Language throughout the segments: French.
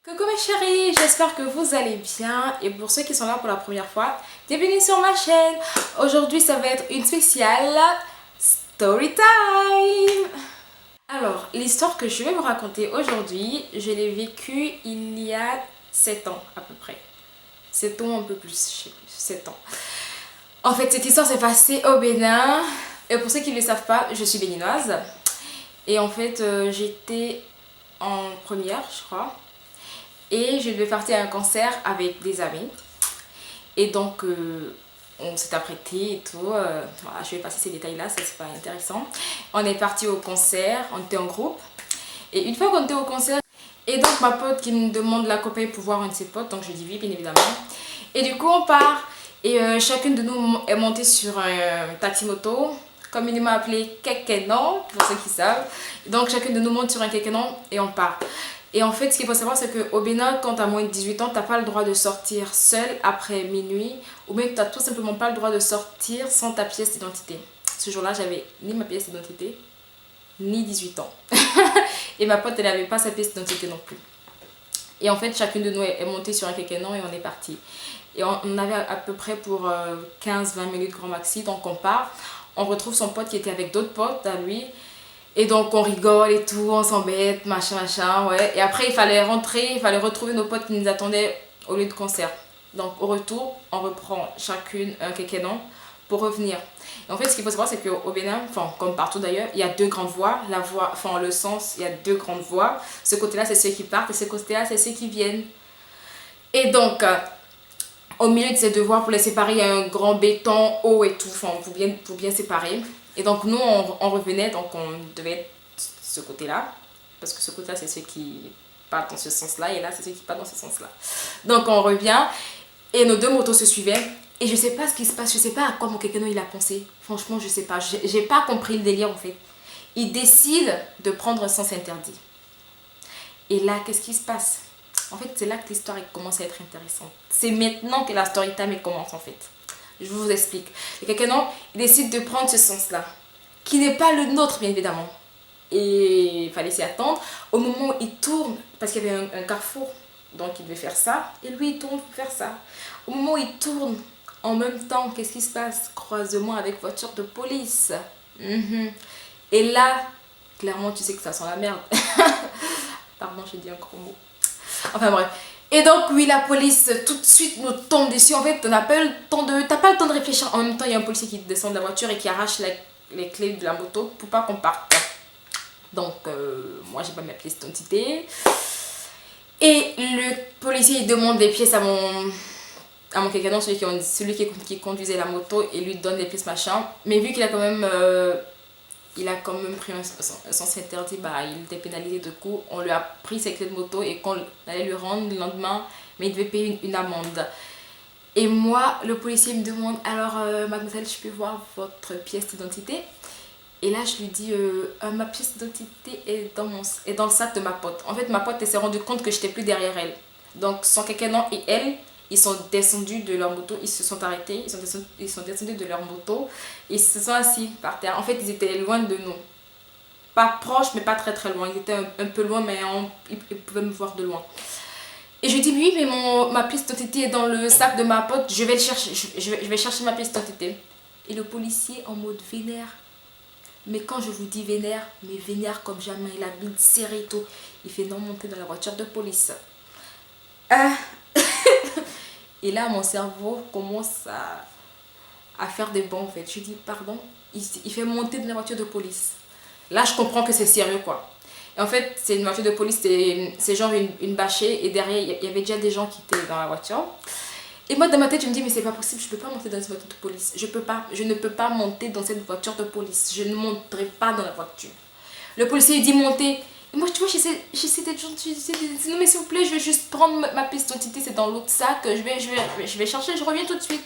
Coucou mes chéris, j'espère que vous allez bien et pour ceux qui sont là pour la première fois, bienvenue sur ma chaîne. Aujourd'hui ça va être une spéciale story time. Alors, l'histoire que je vais vous raconter aujourd'hui, je l'ai vécue il y a 7 ans à peu près. 7 ans, un peu plus, je sais plus, 7 ans. En fait, cette histoire s'est passée au Bénin. Et pour ceux qui ne le savent pas, je suis béninoise. Et en fait, j'étais en première, je crois. Et je devais partir à un concert avec des amis. Et donc, on s'est apprêté et tout. Voilà, je vais passer ces détails-là, ça c'est pas intéressant. On est parti au concert, on était en groupe. Et une fois qu'on était au concert, et donc ma pote qui me demande l'accompagner pour voir un de ses potes, donc je dis oui, bien évidemment. Et du coup, on part. Et chacune de nous est montée sur un taxi-moto, communément appelé kekenon, pour ceux qui savent. Donc, chacune de nous monte sur un kekenon et on part. Et en fait, ce qu'il faut savoir, c'est qu'au Bénin, quand tu as moins de 18 ans, tu n'as pas le droit de sortir seul après minuit. Ou même tu n'as tout simplement pas le droit de sortir sans ta pièce d'identité. Ce jour-là, j'avais ni ma pièce d'identité, ni 18 ans. Et ma pote, elle n'avait pas sa pièce d'identité non plus. Et en fait, chacune de nous est montée sur un kekenon et on est parti. Et on avait à peu près pour 15-20 minutes grand maxi. Donc on part, on retrouve son pote qui était avec d'autres potes à lui. Et donc on rigole et tout, on s'embête, machin, ouais. Et après il fallait rentrer, il fallait retrouver nos potes qui nous attendaient au lieu de concert. Donc au retour, on reprend chacune un kekenon pour revenir. Et en fait, ce qu'il faut savoir, c'est qu'au Bénin, enfin comme partout d'ailleurs, il y a deux grandes voies. La voie, enfin le sens, il y a deux grandes voies. Ce côté-là, c'est ceux qui partent et ce côté-là, c'est ceux qui viennent. Et donc, au milieu de ces deux voies, pour les séparer, il y a un grand béton haut et tout, enfin pour bien séparer. Et donc nous, on revenait, donc on devait être ce côté-là. Parce que ce côté-là, c'est ceux qui partent dans ce sens-là. Et là, c'est ceux qui partent dans ce sens-là. Donc on revient. Et nos deux motos se suivaient. Et je sais pas ce qui se passe. Je sais pas à quoi mon kekenon il a pensé. Franchement, je sais pas. J'ai pas compris le délire en fait. Il décide de prendre un sens interdit. Et là, qu'est-ce qui se passe? En fait, c'est là que l'histoire commence à être intéressante. C'est maintenant que la story time commence en fait. Je vous explique. Le kekenon, il décide de prendre ce sens-là, qui n'est pas le nôtre, bien évidemment. Et il fallait s'y attendre. Au moment où il tourne, parce qu'il y avait un carrefour, donc il devait faire ça, et lui il tourne pour faire ça. Au moment où il tourne, en même temps, qu'est-ce qui se passe? Croisement avec voiture de police. Et là, clairement, tu sais que ça sent la merde. Pardon, j'ai dit un gros mot. Enfin bref. Et donc oui, la police tout de suite nous tombe dessus. En fait, t'as pas le temps de réfléchir. En même temps, il y a un policier qui descend de la voiture et qui arrache les clés de la moto pour pas qu'on parte. Donc moi, j'ai pas ma pièce d'identité. Et le policier il demande des pièces à mon kekenon, celui qui conduisait la moto, et lui donne des pièces machin. Mais vu qu'il a quand même pris un sens interdit, bah, il était pénalisé de coup. On lui a pris ses clés de moto et qu'on allait lui rendre le lendemain, mais il devait payer une amende. Et moi, le policier me demande, alors mademoiselle, je peux voir votre pièce d'identité? Et là, je lui dis, ma pièce d'identité est dans le sac de ma pote. En fait, ma pote elle s'est rendue compte que j'étais plus derrière elle. Donc, son kekenon et elle, ils sont descendus de leur moto, ils se sont arrêtés, ils sont descendus de leur moto, ils se sont assis par terre. En fait, ils étaient loin de nous. Pas proches, mais pas très très loin. Ils étaient un peu loin, mais ils pouvaient me voir de loin. Et je dis, oui, mais ma pièce d'identité est dans le sac de ma pote, je vais le chercher, je vais chercher ma pièce d'identité. Et le policier, en mode vénère, mais quand je vous dis vénère, mais vénère comme jamais, il a mis serré et tout. Il fait non, monter dans la voiture de police. Et là, mon cerveau commence à faire des bons en fait. Je dis, pardon, il fait monter dans la voiture de police. Là, je comprends que c'est sérieux quoi. Et en fait, c'est une voiture de police, c'est genre une bâchée. Et derrière, il y avait déjà des gens qui étaient dans la voiture. Et moi, dans ma tête, je me dis, mais c'est pas possible, je peux pas monter dans cette voiture de police. Je ne peux pas monter dans cette voiture de police. Je ne monterai pas dans la voiture. Le policier dit monter. Et moi, tu vois, j'essaie d'être gentille. Non, mais s'il vous plaît, je vais juste prendre ma pièce d'identité, c'est dans l'autre sac. Je vais chercher, je reviens tout de suite.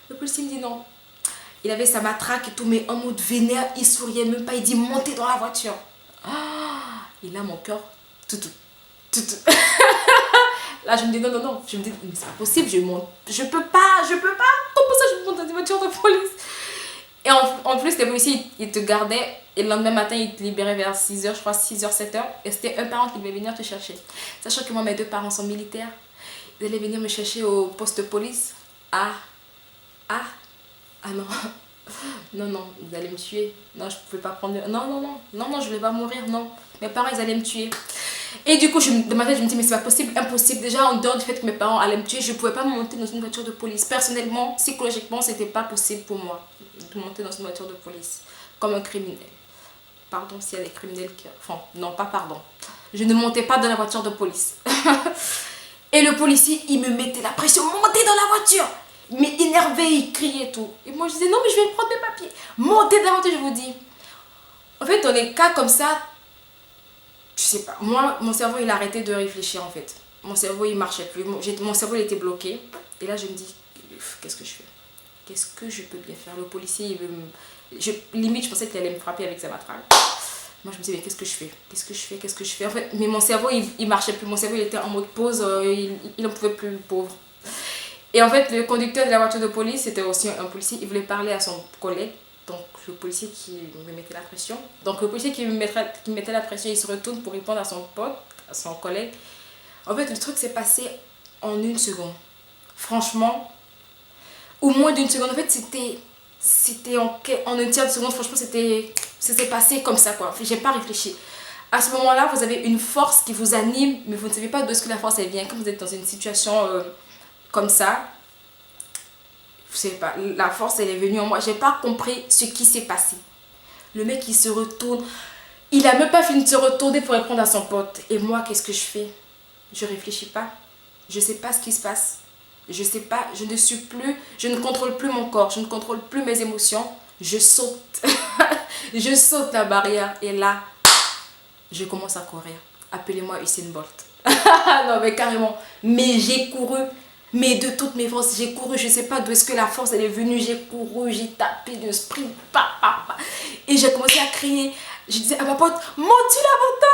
Le policier me dit non. Il avait sa matraque et tout, mais en mode vénère, il souriait même pas. Il dit montez dans la voiture. Et là, mon cœur, tout. Là, je me dis non. Je me dis, mais c'est pas possible, je peux pas. Comment ça, je monte dans une voiture de police? Et en plus, les policiers, ils te gardaient. Et le lendemain matin, ils te libéraient vers 6h, je crois, 6h, 7h. Et c'était un parent qui devait venir te chercher. Sachant que moi, mes deux parents sont militaires. Ils allaient venir me chercher au poste de police. Ah, ah, ah non. Non, non, ils allaient me tuer. Non, je pouvais pas prendre... Non, non, non, non, non, je vais pas mourir, non. Mes parents, ils allaient me tuer. Et du coup, dans ma tête, je me dis, mais c'est pas possible, impossible. Déjà, en dehors du fait que mes parents allaient me tuer, je pouvais pas monter dans une voiture de police. Personnellement, psychologiquement, c'était pas possible pour moi de monter dans une voiture de police comme un criminel. Pardon s'il y a des criminels qui... Enfin, non, pas pardon. Je ne montais pas dans la voiture de police. Et le policier, il me mettait la pression, montez dans la voiture. Mais énervé, il criait tout. Et moi, je disais, non, mais je vais prendre mes papiers. Montez dans la voiture, je vous dis. En fait, dans les cas comme ça, je sais pas. Moi, mon cerveau, il a arrêté de réfléchir, en fait. Mon cerveau, il marchait plus. Mon cerveau, il était bloqué. Et là, je me dis, qu'est-ce que je fais? Qu'est-ce que je peux bien faire? Le policier, il veut me... limite, je pensais qu'il allait me frapper avec sa matraque. Moi, je me disais, mais qu'est-ce que je fais? Qu'est-ce que je fais? Qu'est-ce que je fais? En fait, mais mon cerveau, il marchait plus. Mon cerveau, il était en mode pause. Il n'en pouvait plus, le pauvre. Et en fait, le conducteur de la voiture de police, c'était aussi un policier. Il voulait parler à son collègue. Donc, le policier qui me mettait la pression. Donc, le policier qui me mettait la pression, il se retourne pour répondre à son pote, à son collègue. En fait, le truc s'est passé en une seconde. Franchement, ou moins d'une seconde. En fait, c'était en un tiers de seconde. Franchement, ça s'est passé comme ça, quoi. J'ai pas réfléchi. À ce moment-là, vous avez une force qui vous anime, mais vous ne savez pas d'où est-ce que la force elle vient. Quand vous êtes dans une situation comme ça, je sais pas, la force elle est venue en moi. J'ai pas compris ce qui s'est passé. Le mec il se retourne, il a même pas fini de se retourner pour répondre à son pote. Et moi, qu'est-ce que je fais? Je réfléchis pas. Je sais pas ce qui se passe. Je sais pas, je ne contrôle plus mon corps, je ne contrôle plus mes émotions. Je saute. Je saute la barrière et là, je commence à courir. Appelez-moi Usain Bolt. Non mais carrément. Mais j'ai couru. Mais de toutes mes forces, j'ai couru. Je sais pas d'où est-ce que la force elle est venue. J'ai couru, j'ai tapé de sprint. Pa, pa, pa. Et j'ai commencé à crier. Je disais à ma pote, monte-tu la moto?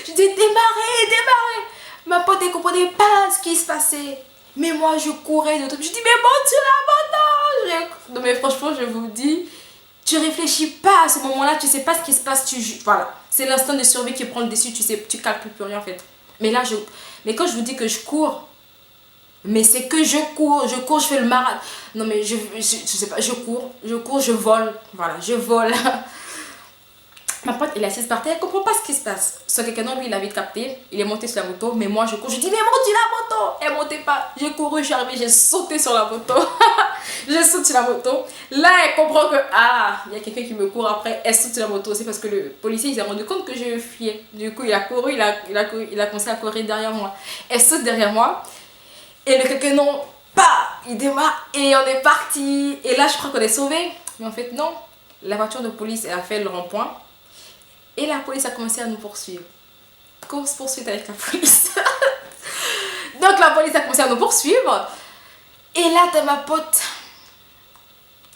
Je disais, démarrez, démarrez. Ma pote elle comprenait pas ce qui se passait. Mais moi je courais de tout. Je dis, mais monte-tu la moto? Non mais franchement, je vous dis, tu réfléchis pas à ce moment-là, tu sais pas ce qui se passe, voilà, c'est l'instinct de survie qui prend le dessus, tu calcules plus rien en fait. Mais quand je vous dis que je cours, mais c'est que je cours, je fais le marathon. Non mais je sais pas, je cours, je vole, voilà, je vole. Ma pote, elle est assise par terre, elle comprend pas ce qui se passe. Ce quelqu'un, lui, il a vite capté, il est monté sur la moto, mais moi je cours, je dis, mais monte sur la moto! Elle montait pas, j'ai couru, je suis arrivée, j'ai sauté sur la moto. Je saute sur la moto. Là, elle comprend que, ah, il y a quelqu'un qui me court après, elle saute sur la moto. C'est parce que le policier, il s'est rendu compte que je fuyais. Du coup, il a couru, il a commencé à courir derrière moi. Elle saute derrière moi, et le quelqu'un, non, pas, il démarre, et on est parti. Et là, je crois qu'on est sauvés. Mais en fait, non. La voiture de police, elle a fait le rond-point. Et la police a commencé à nous poursuivre. Course-poursuite avec la police. Donc la police a commencé à nous poursuivre. Et là, t'as ma pote.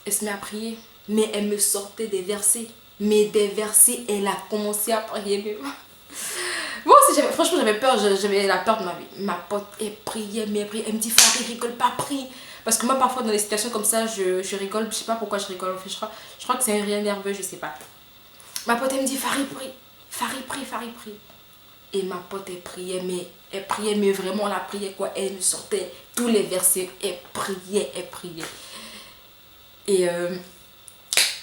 Elle se met à prier. Mais elle me sortait des versets. Mais des versets, elle a commencé à prier. Moi aussi, franchement, j'avais peur. J'avais la peur de ma vie. Ma pote, elle priait, mais elle priait. Elle me dit, Farid, rigole pas, prie. Parce que moi, parfois, dans des situations comme ça, je rigole. Je sais pas pourquoi je rigole. Je crois que c'est un rien nerveux, je sais pas. Ma pote, elle me dit, Farid, prie. Farid, prie, Farid, prie. Et ma pote, elle priait, mais vraiment, la prière, quoi. Elle nous sortait tous les versets. Elle priait, elle priait. Et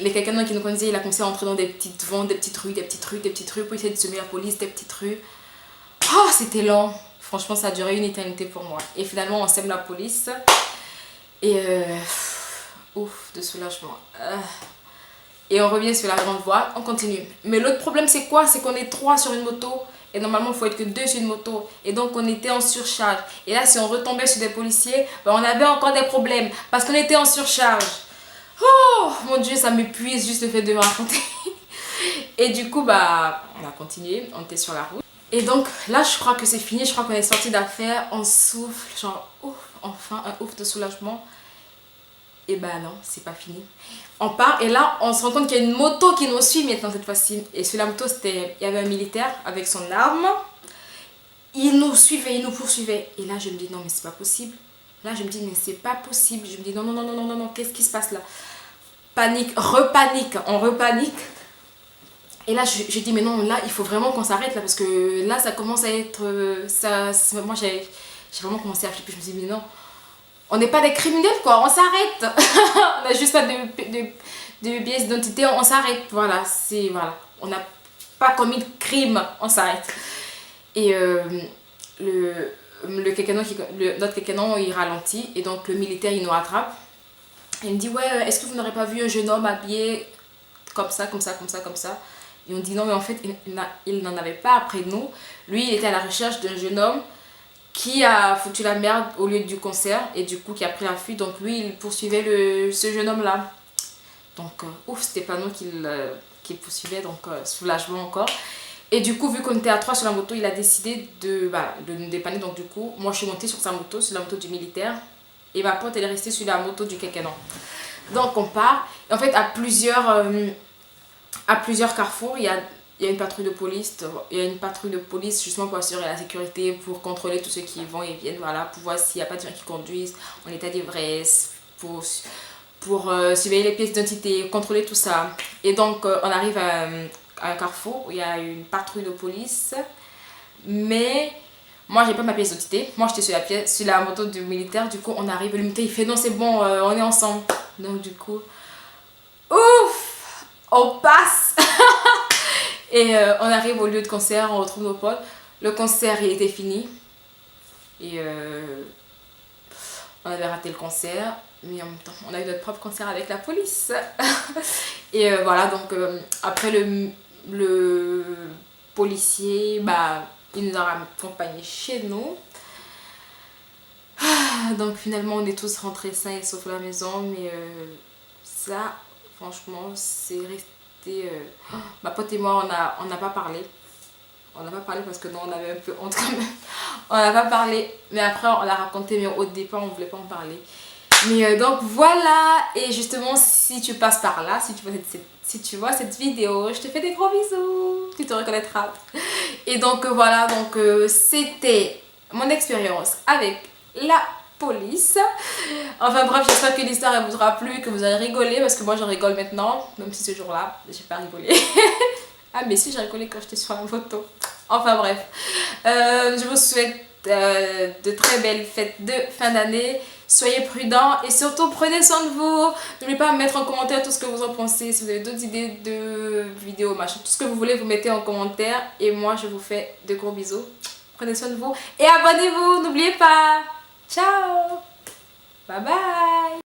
les quelqu'un qui nous connaissait, il a commencé à entrer dans des petites ventes, des petites rues, pour essayer de semer la police, des petites rues. Oh, c'était lent. Franchement, ça a duré une éternité pour moi. Et finalement, on sème la police. Et ouf, de soulagement. Et on revient sur la grande voie, on continue. Mais l'autre problème, c'est quoi? C'est qu'on est 3 sur une moto. Et normalement, il faut être que 2 sur une moto. Et donc, on était en surcharge. Et là, si on retombait sur des policiers, ben, on avait encore des problèmes. Parce qu'on était en surcharge. Oh, mon Dieu, ça m'épuise juste le fait de me raconter. Et du coup, bah, on a continué. On était sur la route. Et donc, là, je crois que c'est fini. Je crois qu'on est sorti d'affaires. On souffle. Genre, ouf, enfin, un ouf de soulagement. Et bah non, c'est pas fini. On part et là, on se rend compte qu'il y a une moto qui nous suit maintenant cette fois-ci. Et sur la moto, il y avait un militaire avec son arme. Il nous suivait, il nous poursuivait. Et là, je me dis, non, mais c'est pas possible. Là, je me dis, mais c'est pas possible. Je me dis, non, non, non, non, non, non, non, qu'est-ce qui se passe là? panique, repanique, on repanique. Et là, je dis, mais non, là, il faut vraiment qu'on s'arrête, là, parce que là, ça commence à être... moi, j'ai vraiment commencé à flipper. Je me dis, mais non, on n'est pas des criminels, quoi, on s'arrête. On n'a juste pas de pièce d'identité, on s'arrête. Voilà, voilà. On n'a pas commis de crime, on s'arrête. Et notre Kekeno, il ralentit, et donc le militaire, il nous rattrape. Il me dit, ouais, est-ce que vous n'aurez pas vu un jeune homme habillé comme ça, comme ça, comme ça, comme ça? Et on dit non, mais en fait, il n'en avait pas après nous. Lui, il était à la recherche d'un jeune homme qui a foutu la merde au lieu du concert et du coup qui a pris la fuite. Donc lui, il poursuivait ce jeune homme-là. Donc, ouf, c'était pas nous qu'il poursuivait, donc soulagement encore. Et du coup, vu qu'on était à 3 sur la moto, il a décidé de nous dépanner. Donc du coup, moi, je suis montée sur sa moto, sur la moto du militaire. Et ma pote, elle est restée sur la moto du Kekeno. Donc on part. Et en fait, à plusieurs carrefours, il y a une patrouille de police. Il y a une patrouille de police justement pour assurer la sécurité, pour contrôler tous ceux qui vont et viennent, voilà, pour voir s'il n'y a pas de gens qui conduisent en état d'ivresse, pour surveiller les pièces d'identité, contrôler tout ça. Et donc on arrive à un carrefour où il y a une patrouille de police, mais moi j'ai pas ma pièce d'identité. Moi j'étais sur la moto du militaire. Du coup on arrive, le militaire il fait non, c'est bon, on est ensemble. Donc du coup, ouf, on passe. Et on arrive au lieu de concert, on retrouve nos potes. Le concert il était fini. Et on avait raté le concert. Mais en même temps, on a eu notre propre concert avec la police. Et voilà, donc après le policier, il nous a accompagnés chez nous. Donc finalement, on est tous rentrés sains et sauf à la maison. Mais ça, franchement, c'est resté... ma pote et moi, on n'a pas parlé. On n'a pas parlé parce que non, on avait un peu honte quand même. On n'a pas parlé. Mais après, on l'a raconté, mais au départ, on ne voulait pas en parler. Mais donc voilà. Et justement, si tu passes par là, si tu vois cette vidéo, je te fais des gros bisous. Tu te reconnaîtras. Et donc voilà, donc c'était mon expérience avec la police. Enfin bref, j'espère que l'histoire elle vous aura plu, que vous avez rigolé, parce que moi je rigole maintenant, même si ce jour-là, j'ai pas rigolé. Ah mais si, j'ai rigolé quand j'étais sur la photo. Enfin bref, je vous souhaite de très belles fêtes de fin d'année. Soyez prudents et surtout prenez soin de vous. N'oubliez pas de mettre en commentaire tout ce que vous en pensez. Si vous avez d'autres idées de vidéos, machin, tout ce que vous voulez, vous mettez en commentaire. Et moi, je vous fais de gros bisous. Prenez soin de vous et abonnez-vous. N'oubliez pas. Ciao. Bye bye.